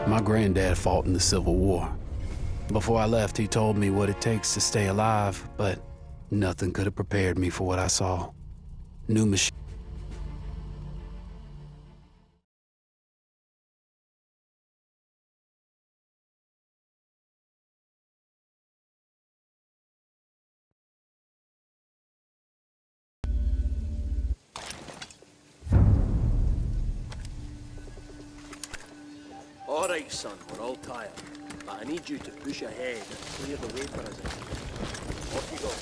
My granddad fought in the Civil War. Before I left, he told me what it takes to stay alive, but nothing could have prepared me for what I saw. New machine. All right, son, we're all tired. But I need you to push ahead and clear the way for us. Off you go.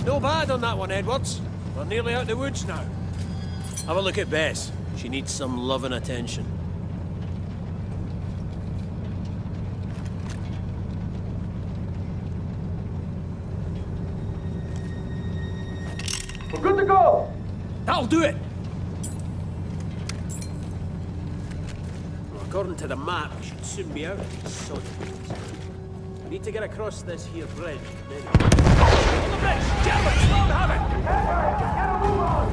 No bad on that one, Edwards. We're nearly out the woods now. Have a look at Bess. She needs some love and attention. We're good to go! That'll do it! Well, according to the map, we should soon be out of these sod fields. We need to get across this here bridge. Then... On the bridge! Germans! Let 'em have it! Get a move on!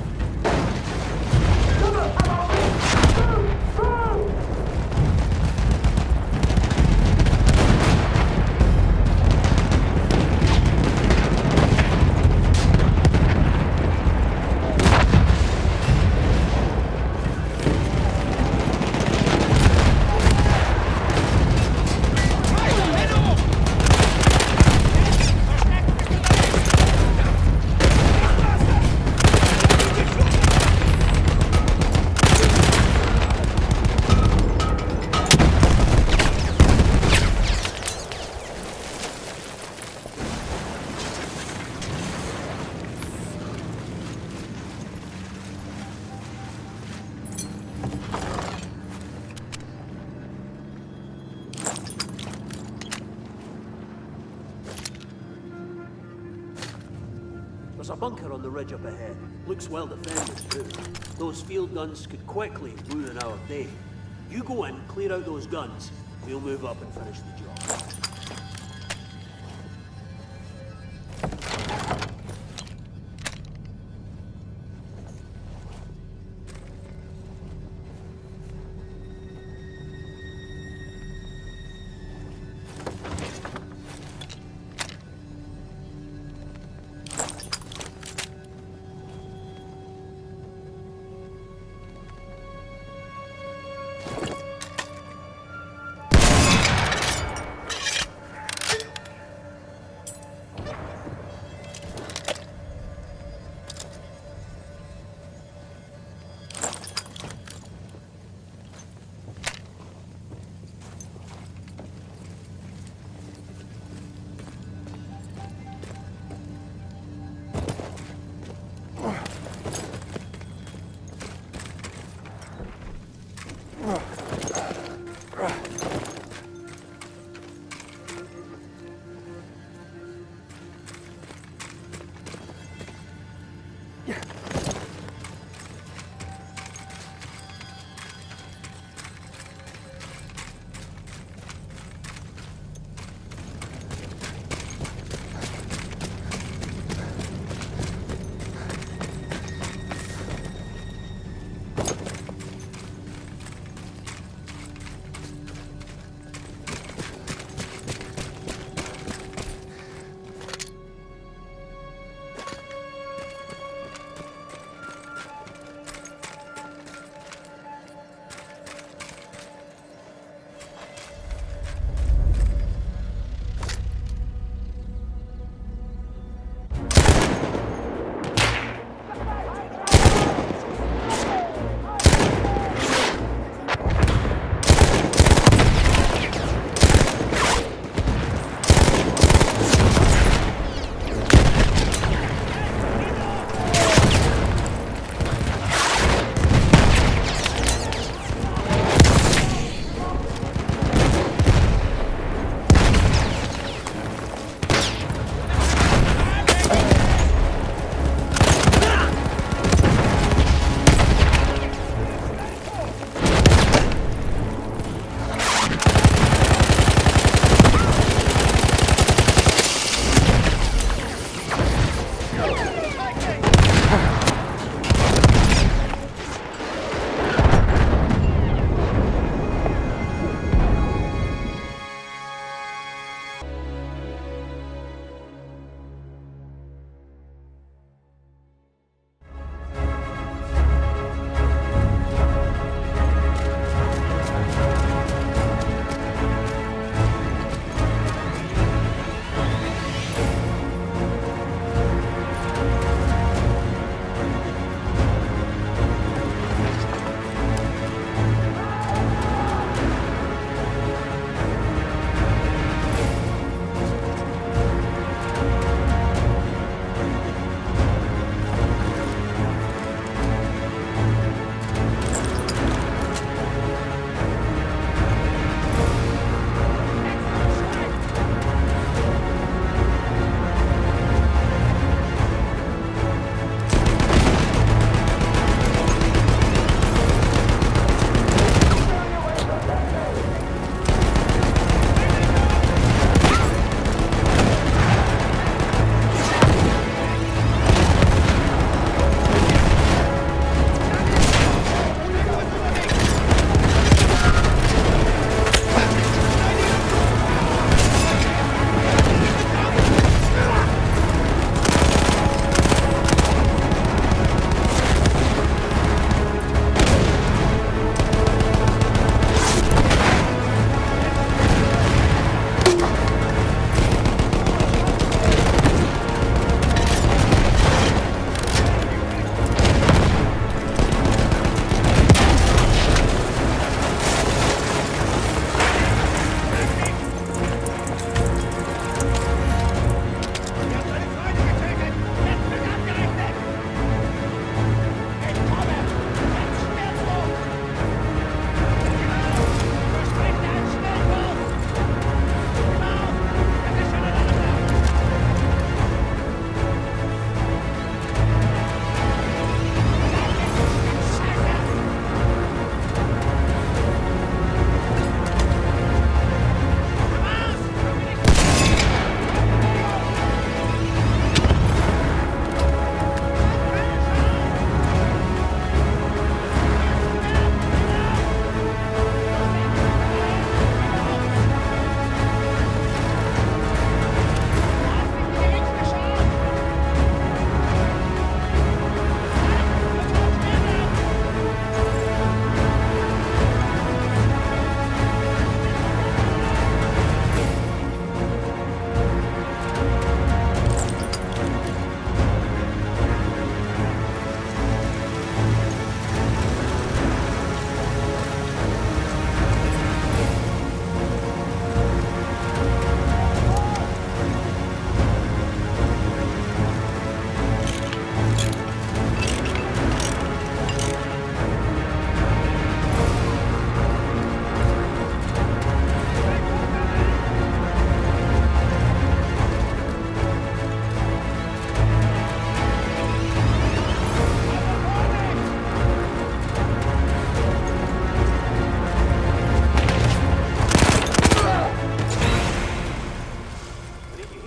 There's a bunker on the ridge up ahead. Looks well defended, too. Those field guns could quickly ruin our day. You go in, clear out those guns. We'll move up and finish the job.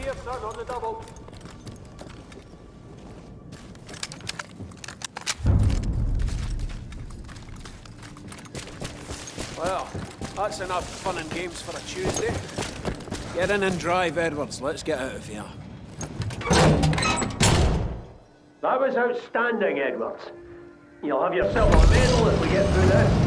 here, son, on the double. Well, that's enough fun and games for a Tuesday. Get in and drive, Edwards. Let's get out of here. That was outstanding, Edwards. You'll have yourself a medal if we get through this.